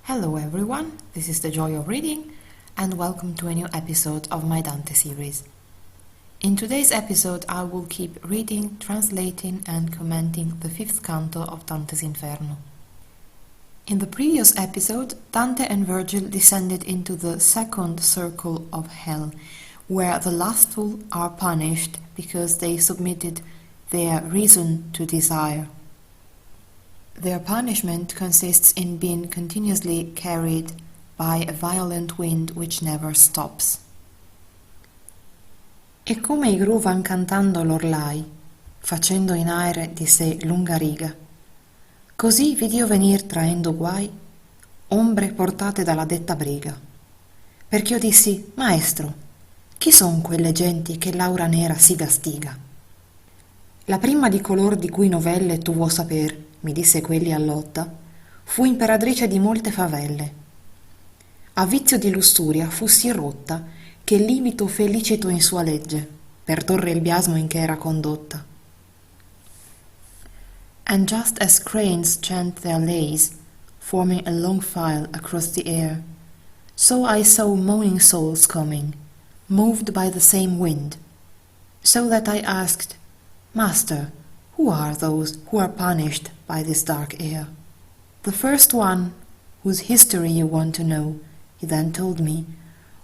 Hello everyone, this is the Joy of Reading and welcome to a new episode of my Dante series. In today's episode I will keep reading, translating and commenting the fifth canto of Dante's Inferno. In the previous episode, Dante and Virgil descended into the second circle of hell, where the lustful are punished because they submitted their reason to desire. Their punishment consists in being continuously carried by a violent wind which never stops. E come i gru van cantando l'orlai, facendo in aere di sé lunga riga, così vid'io venir traendo guai, ombre portate dalla detta briga. Perch'io dissi, maestro, chi son quelle genti che l'aura nera si gastiga? La prima di color di cui novelle tu vuoi saper, mi disse quelli all'otta, fu imperatrice di molte favelle. A vizio di lussuria fu sì rotta che limito felicito in sua legge, per torre il biasmo in che era condotta. And just as cranes chant their lays, forming a long file across the air, so I saw moaning souls coming, moved by the same wind, so that I asked, Master, who are those who are punished by this dark air? The first one, whose history you want to know, he then told me,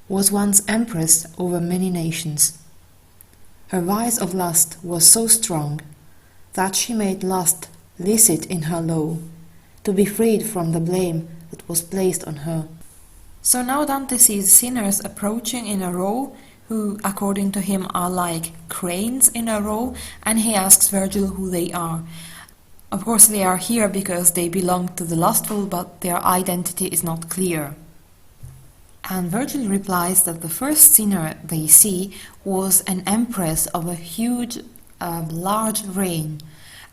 was once empress over many nations. Her vice of lust was so strong that she made lust licit in her law, to be freed from the blame that was placed on her. So now Dante sees sinners approaching in a row who, according to him, are like cranes in a row, and he asks Virgil who they are. Of course, they are here because they belong to the lustful, but their identity is not clear. And Virgil replies that the first sinner they see was an empress of a huge, large reign,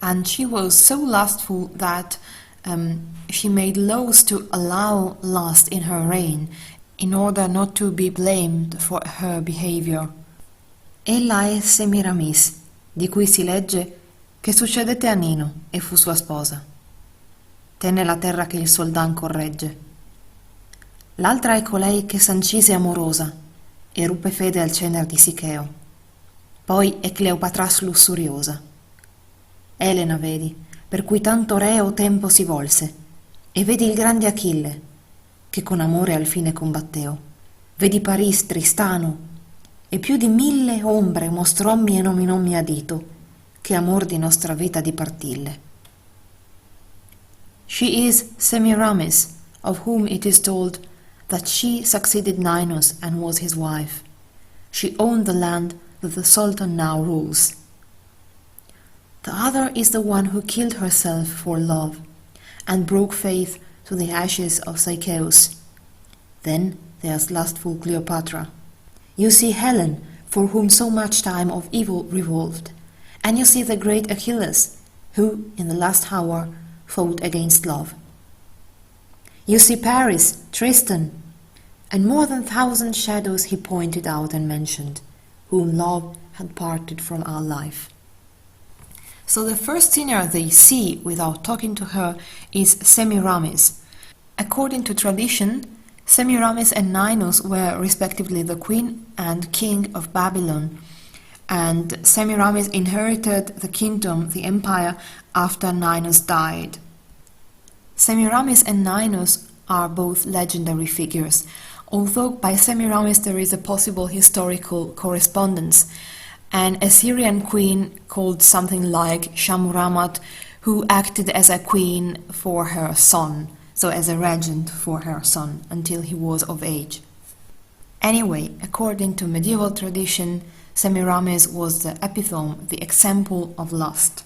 and she was so lustful that she made laws to allow lust in her reign, in order not to be blamed for her behavior. Ella è Semiramis, di cui si legge che succedette a Nino e fu sua sposa. Tenne la terra che il soldan corregge. L'altra è colei che s'ancise amorosa e ruppe fede al cener di Sicheo. Poi è Cleopatras lussuriosa. Elena vedi, per cui tanto reo tempo si volse, e vedi il grande Achille, che con amore al fine combatteo. Vedi Paris Tristano, e più di 1000 ombre mostrommi e nominommi a dito, che amor di nostra vita dipartille. She is Semiramis, of whom it is told that she succeeded Ninus and was his wife. She owned the land that the Sultan now rules. The other is the one who killed herself for love, and broke faith to the ashes of Sichæus. Then there's lustful Cleopatra. You see Helen, for whom so much time of evil revolved, and you see the great Achilles, who, in the last hour, fought against love. You see Paris, Tristan, and more than 1,000 shadows he pointed out and mentioned, whom love had parted from our life. So the first sinner they see without talking to her is Semiramis. According to tradition, Semiramis and Ninus were respectively the queen and king of Babylon, and Semiramis inherited the kingdom, the empire, after Ninus died. Semiramis and Ninus are both legendary figures, although by Semiramis there is a possible historical correspondence. An Assyrian queen called something like Shamuramat, who acted as a queen for her son, so as a regent for her son, until he was of age. Anyway, according to medieval tradition, Semiramis was the epitome, the example of lust.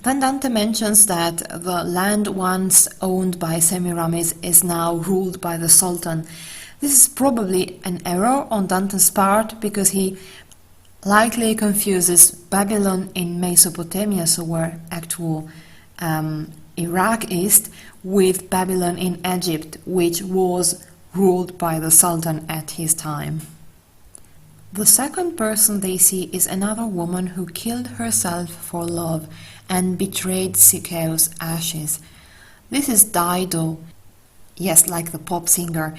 Then Dante mentions that the land once owned by Semiramis is now ruled by the Sultan. This is probably an error on Dante's part, because he likely confuses Babylon in Mesopotamia, so where actual Iraq is, with Babylon in Egypt, which was ruled by the Sultan at his time. The second person they see is another woman who killed herself for love and betrayed Sichæus' ashes. This is Dido, Yes, like the pop singer.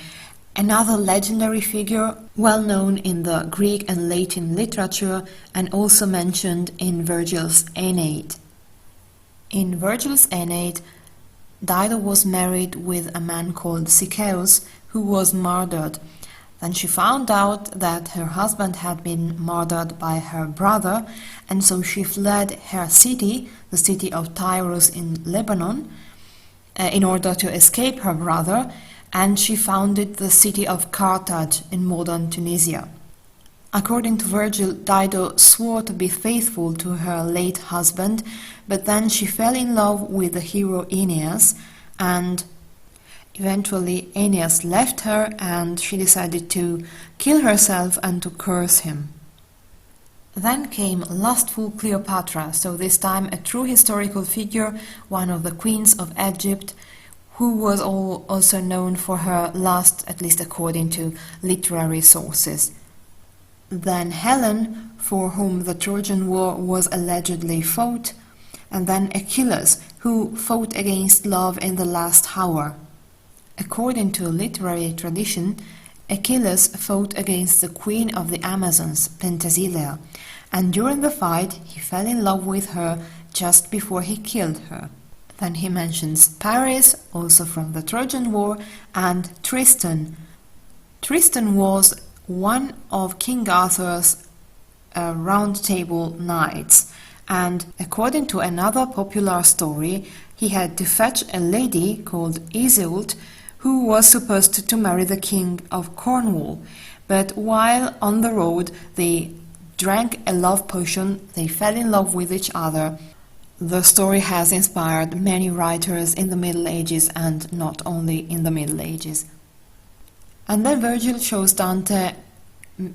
Another legendary figure, well known in the Greek and Latin literature and also mentioned in Virgil's Aeneid. In Virgil's Aeneid, Dido was married with a man called Sichaeus, who was murdered. Then she found out that her husband had been murdered by her brother, and so she fled her city, the city of Tyrus in Lebanon, in order to escape her brother, and she founded the city of Carthage in modern Tunisia. According to Virgil, Dido swore to be faithful to her late husband, but then she fell in love with the hero Aeneas, and eventually Aeneas left her and she decided to kill herself and to curse him. Then came lustful Cleopatra, so this time a true historical figure, one of the queens of Egypt, who was also known for her lust, at least according to literary sources. Then Helen, for whom the Trojan War was allegedly fought, and then Achilles, who fought against love in the last hour. According to literary tradition, Achilles fought against the queen of the Amazons, Penthesilea, and during the fight he fell in love with her just before he killed her. Then he mentions Paris, also from the Trojan War, and Tristan. Tristan was one of King Arthur's Round Table knights, and according to another popular story, he had to fetch a lady called Iseult, who was supposed to marry the king of Cornwall. But while on the road they drank a love potion, they fell in love with each other. The story has inspired many writers in the Middle Ages and not only in the Middle Ages. And then Virgil shows Dante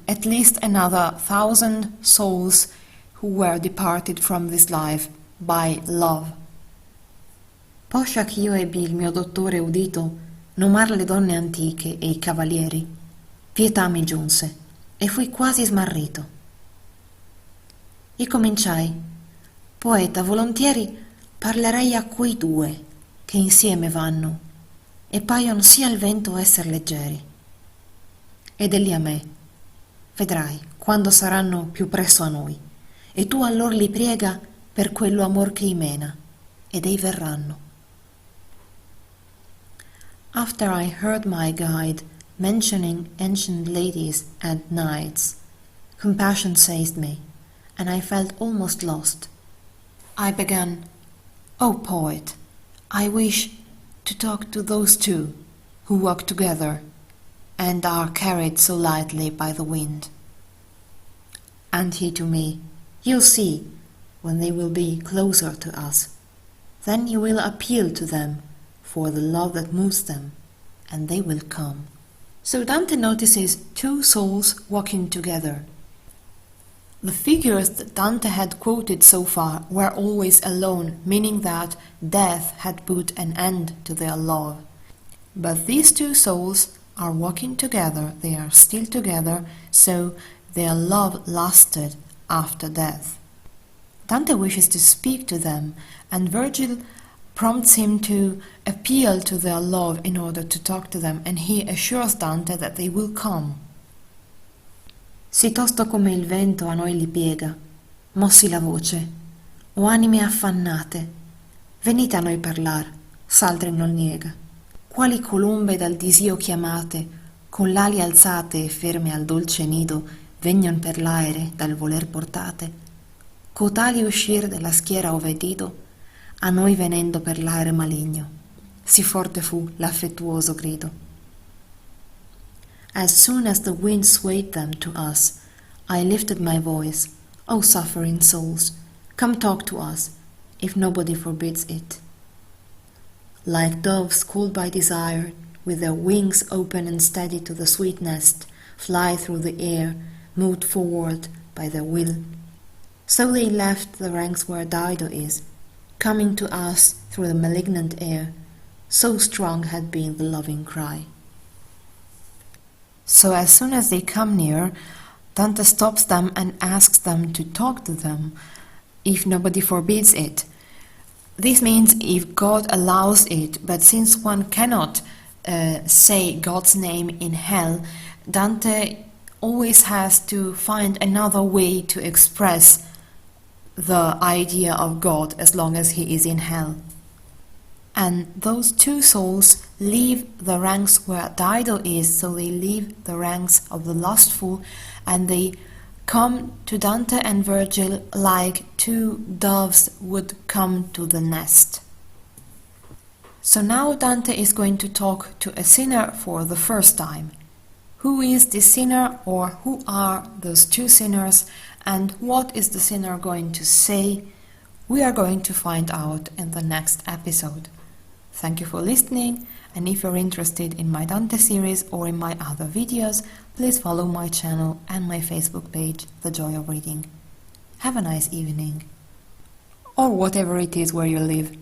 at least another 1,000 souls who were departed from this life by love. Poscia ch'io ebbi il mio dottore udito nomar le donne antiche e i cavalieri, pietà mi giunse e fui quasi smarrito. E cominciai: poeta, volontieri parlerei a quei due che insieme vanno e paion sia al vento esser leggeri. Ed egli a me: vedrai quando saranno più presso a noi, e tu allor li priega per quello amor che imena, ed ei verranno. After I heard my guide mentioning ancient ladies and knights, compassion seized me, and I felt almost lost. I began, "O poet, I wish to talk to those two who walk together and are carried so lightly by the wind." And he to me, "You'll see, when they will be closer to us. Then you will appeal to them for the love that moves them, and they will come." So Dante notices two souls walking together. The figures that Dante had quoted so far were always alone, meaning that death had put an end to their love. But these two souls are walking together, they are still together, so their love lasted after death. Dante wishes to speak to them, and Virgil prompts him to appeal to their love in order to talk to them, and he assures Dante that they will come. Sì tosto come il vento a noi li piega, mossi la voce: o anime affannate, venite a noi parlar, s'altri non niega. Quali colombe dal disio chiamate, con l'ali alzate e ferme al dolce nido, vegnon per l'aere dal voler portate, cotali uscir della schiera ove dido, a noi venendo per l'aere maligno, sì forte fu l'affettuoso grido. As soon as the wind swayed them to us, I lifted my voice, "O suffering souls, come talk to us, if nobody forbids it." Like doves called by desire, with their wings open and steady to the sweet nest, fly through the air, moved forward by their will. So they left the ranks where Dido is, coming to us through the malignant air, so strong had been the loving cry. So as soon as they come near, Dante stops them and asks them to talk to them, if nobody forbids it. This means if God allows it, but since one cannot say God's name in hell, Dante always has to find another way to express the idea of God as long as he is in hell. And those two souls leave the ranks where Dido is, so they leave the ranks of the lustful, and they come to Dante and Virgil like two doves would come to the nest. So now Dante is going to talk to a sinner for the first time. Who is the sinner, or who are those two sinners, and what is the sinner going to say? We are going to find out in the next episode. Thank you for listening, and if you're interested in my Dante series or in my other videos, please follow my channel and my Facebook page, The Joy of Reading. Have a nice evening. Or whatever it is where you live.